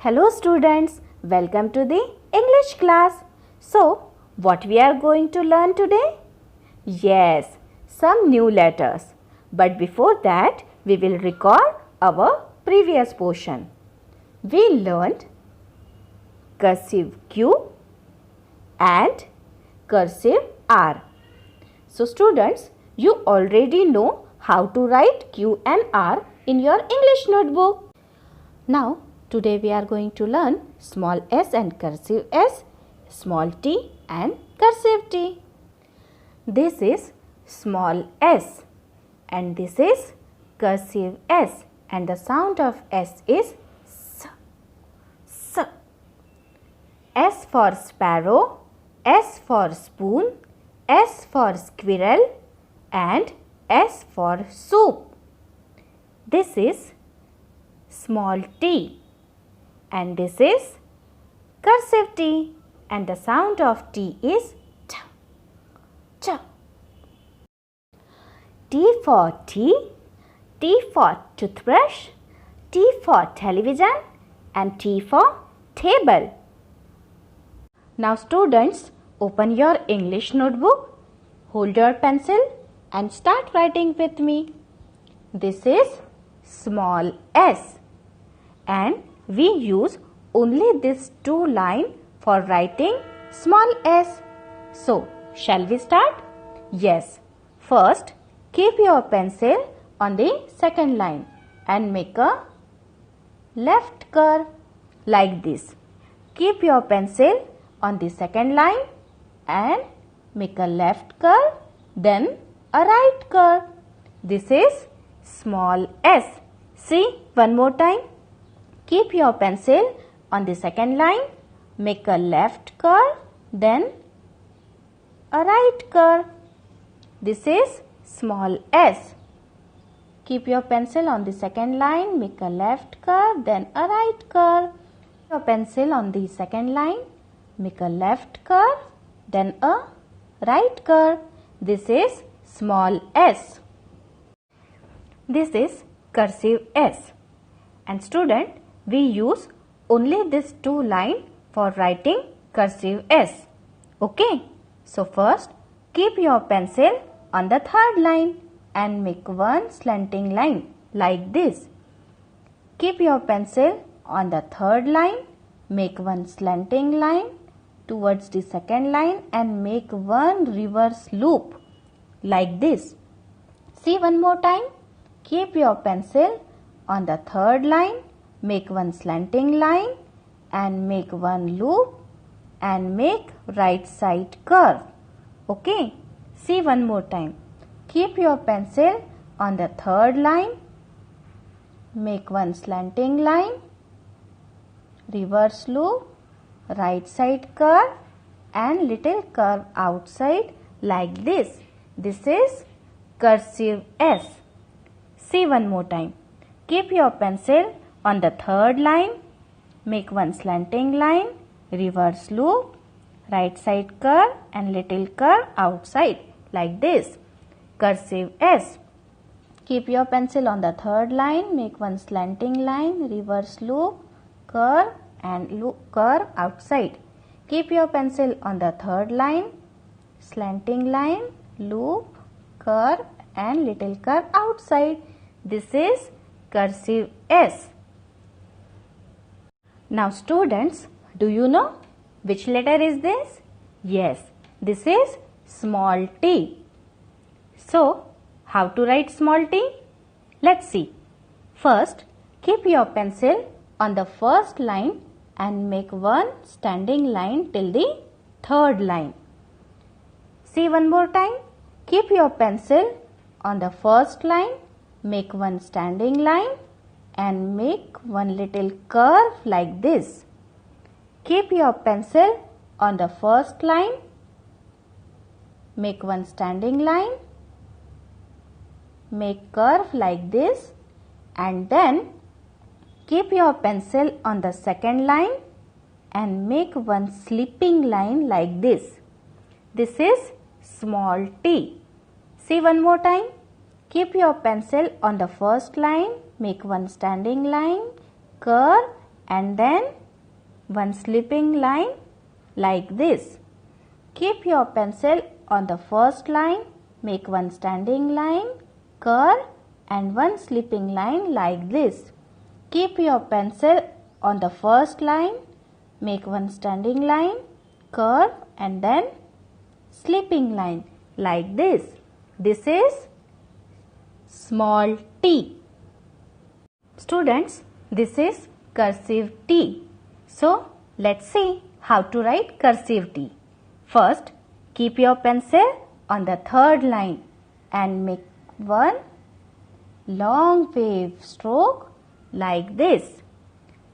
Hello students, welcome to the English class. So, what we are going to learn today? Yes, some new letters. But before that, we will recall our previous portion. We learned cursive Q and cursive R. So students, you already know how to write Q and R in your English notebook. Now, today we are going to learn small s and cursive s, small t and cursive t. This is small s and this is cursive s, and the sound of s is s. S. S for sparrow, S for spoon, S for squirrel and S for soup. This is small t and this is cursive t, and the sound of t is t. Ch. T for tea, T for toothbrush, T for television and T for table. Now students, open your English notebook, hold your pencil and start writing with me. This is small s and we use only this two line for writing small s. So, shall we start? Yes. First, keep your pencil on the second line and make a left curve like this. Keep your pencil on the second line and make a left curve, then a right curve. This is small s. See, one more time. Keep your pencil on the second line, make a left curve, then a right curve. This is small s. Keep your pencil on the second line, make a left curve, then a right curve. Your pencil on the second line, make a left curve, then a right curve. This is small s. This is cursive s. And student, we use only this two line for writing cursive s. Okay. So first, keep your pencil on the third line and make one slanting line like this. Keep your pencil on the third line, make one slanting line towards the second line and make one reverse loop like this. See, one more time. Keep your pencil on the third line, make one slanting line and make one loop and make right side curve. Okay. See, one more time. Keep your pencil on the third line, make one slanting line, reverse loop, right side curve and little curve outside like this. This is cursive s. See, one more time. Keep your pencil on the third line, make one slanting line, reverse loop, right side curve and little curve outside like this. Cursive s. Keep your pencil on the third line, make one slanting line, reverse loop, curve and loop, curve outside. Keep your pencil on the third line, slanting line, loop, curve and little curve outside. This is cursive s. Now students, do you know which letter is this? Yes, this is small t. So, how to write small t? Let's see. First, keep your pencil on the first line and make one standing line till the third line. See, one more time. Keep your pencil on the first line, make one standing line and make one little curve like this. Keep your pencil on the first line, make one standing line, make curve like this and then keep your pencil on the second line and make one slipping line like this. This is small t. See, one more time. Keep your pencil on the first line, make one standing line, curve and then one slipping line like this. Keep your pencil on the first line, make one standing line, curve and one slipping line like this. Keep your pencil on the first line, make one standing line, curve and then slipping line like this. This is small t. Students, this is cursive T. So, let's see how to write cursive T. First, keep your pencil on the third line and make one long wave stroke like this.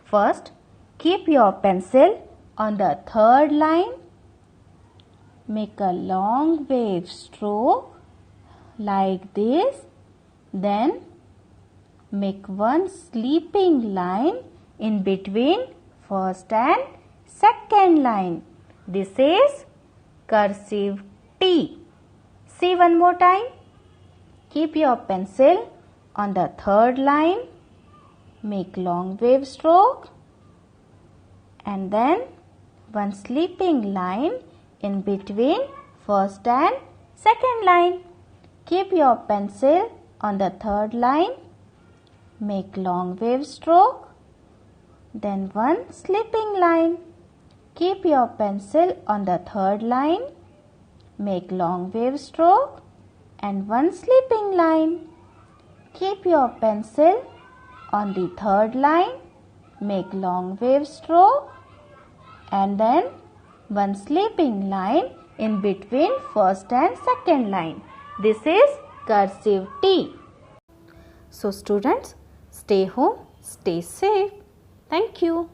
First, keep your pencil on the third line, make a long wave stroke like this, then make one slipping line in between first and second line. This is cursive T. See one more time. Keep your pencil on the third line, make long wave stroke and then one slipping line in between first and second line. Keep your pencil on the third line, make long wave stroke, then one slipping line. Keep your pencil on the third line, make long wave stroke and one slipping line. Keep your pencil on the third line, make long wave stroke and then one slipping line in between first and second line. This is cursive T. So students, stay home, stay safe. Thank you.